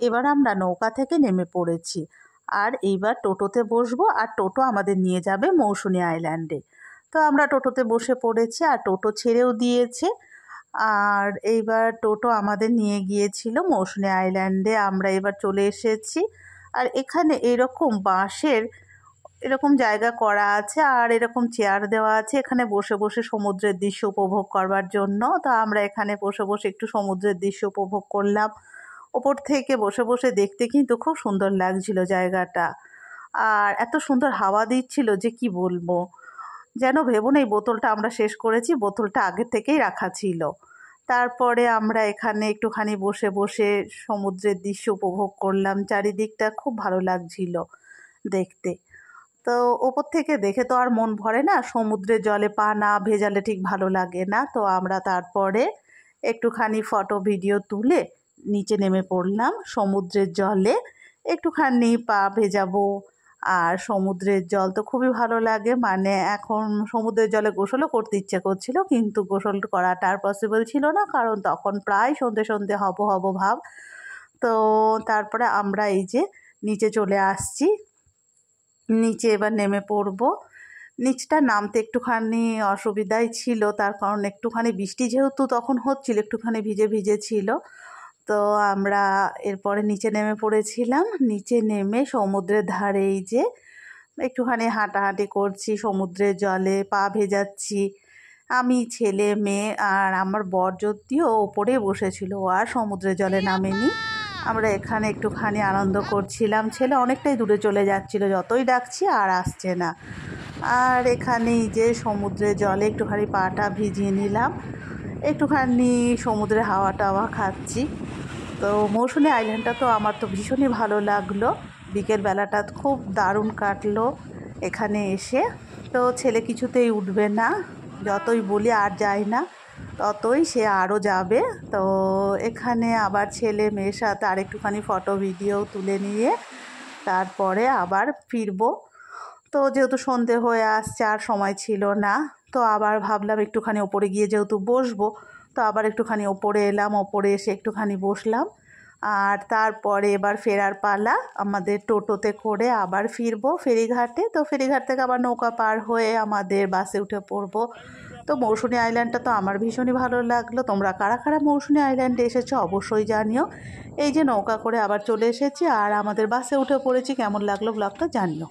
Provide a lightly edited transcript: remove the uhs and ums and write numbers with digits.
এবার আমরা নৌকা থেকে নেমে পড়েছি, আর এইবার টোটোতে বসবো, আর টোটো আমাদের নিয়ে যাবে মৌসুনী আইল্যান্ডে। তো আমরা টোটোতে বসে পড়েছি, আর টোটো ছেড়েও দিয়েছে। আর এইবার টোটো আমাদের নিয়ে গিয়েছিল মৌসুনী আইল্যান্ডে। আমরা এবার চলে এসেছি। আর এখানে এরকম বাঁশের এরকম জায়গা করা আছে, আর এরকম চেয়ার দেওয়া আছে এখানে বসে বসে সমুদ্রের দৃশ্য উপভোগ করবার জন্য। তো আমরা এখানে বসে বসে একটু সমুদ্রের দৃশ্য উপভোগ করলাম। ওপর থেকে বসে বসে দেখতে কিন্তু খুব সুন্দর লাগছিল জায়গাটা, আর এত সুন্দর হাওয়া দিচ্ছিল যে কি বলবো। যেন ভেবুন এই বোতলটা আমরা শেষ করেছি, বোতলটা আগে থেকেই রাখা ছিল। তারপরে আমরা এখানে একটুখানি বসে বসে সমুদ্রের দৃশ্য উপভোগ করলাম। চারিদিকটা খুব ভালো লাগছিল দেখতে। তো ওপর থেকে দেখে তো আর মন ভরে না, সমুদ্রের জলে পা না ভেজালে ঠিক ভালো লাগে না। তো আমরা তারপরে একটুখানি ফটো ভিডিও তুলে নিচে নেমে পড়লাম সমুদ্রের জলে, একটুখানি পা ভেজাবো। আর সমুদ্রের জল তো খুবই ভালো লাগে, মানে এখন সমুদ্রের জলে গোসলও করতে ইচ্ছে করছিল, কিন্তু গোসল করাটা আর পসিবল ছিল না, কারণ তখন প্রায় সন্ধে সন্ধে হব হব ভাব। তো তারপরে আমরা এই যে নিচে চলে আসছি, নিচে এবার নেমে পড়ব। নিচটা নামতে একটুখানি অসুবিধাই ছিল, তার কারণ একটুখানি বৃষ্টি যেহেতু তখন হচ্ছিল, একটুখানি ভিজে ভিজে ছিল। তো আমরা এরপরে নিচে নেমে পড়েছিলাম। নিচে নেমে সমুদ্রের ধারে এই যে একটুখানি হাঁটাহাঁটি করছি, সমুদ্রের জলে পা ভেজাচ্ছি। আমি, ছেলে, মেয়ে আর আমার বর যদিও ওপরে বসেছিল, ও আর সমুদ্রের জলে নামেনি। আমরা এখানে একটুখানি আনন্দ করছিলাম। ছেলে অনেকটাই দূরে চলে যাচ্ছিল, যতই ডাকছি আর আসছে না। আর এখানেই যে সমুদ্রের জলে একটুখানি পাটা ভিজিয়ে নিলাম, একটুখানি সমুদ্রের হাওয়া টাওয়া খাচ্ছি। তো মৌসুনী আইল্যান্ডটা তো আমার তো ভীষণই ভালো লাগলো, বিকেলবেলাটা খুব দারুণ কাটলো এখানে এসে। তো ছেলে কিছুতেই উঠবে না, যতই বলি আর যায় না, ততই সে আরও যাবে। তো এখানে আবার ছেলে মেয়ের সাথে আর একটুখানি ফটো ভিডিও তুলে নিয়ে তারপরে আবার ফিরবো। তো যেহেতু সন্ধে হয়ে আসছে আর সময় ছিল না, তো আবার ভাবলাম একটুখানি ওপরে গিয়ে যেহেতু বসবো, তো আবার একটুখানি ওপরে এলাম, ওপরে এসে একটুখানি বসলাম। আর তারপরে এবার ফেরার পালা, আমাদের টোটোতে করে আবার ফিরবো ফেরিঘাটে। তো ফেরিঘাট থেকে আবার নৌকা পার হয়ে আমাদের বাসে উঠে পড়বো। তো মৌসুনী আইল্যান্ডটা তো আমার ভীষণই ভালো লাগলো। তোমরা কারা কারা মৌসুনী আইল্যান্ডে এসেছো অবশ্যই জানিও। এই যে নৌকা করে আবার চলে এসেছি আর আমাদের বাসে উঠে পড়েছি, কেমন লাগলো ব্লগটা জানিও।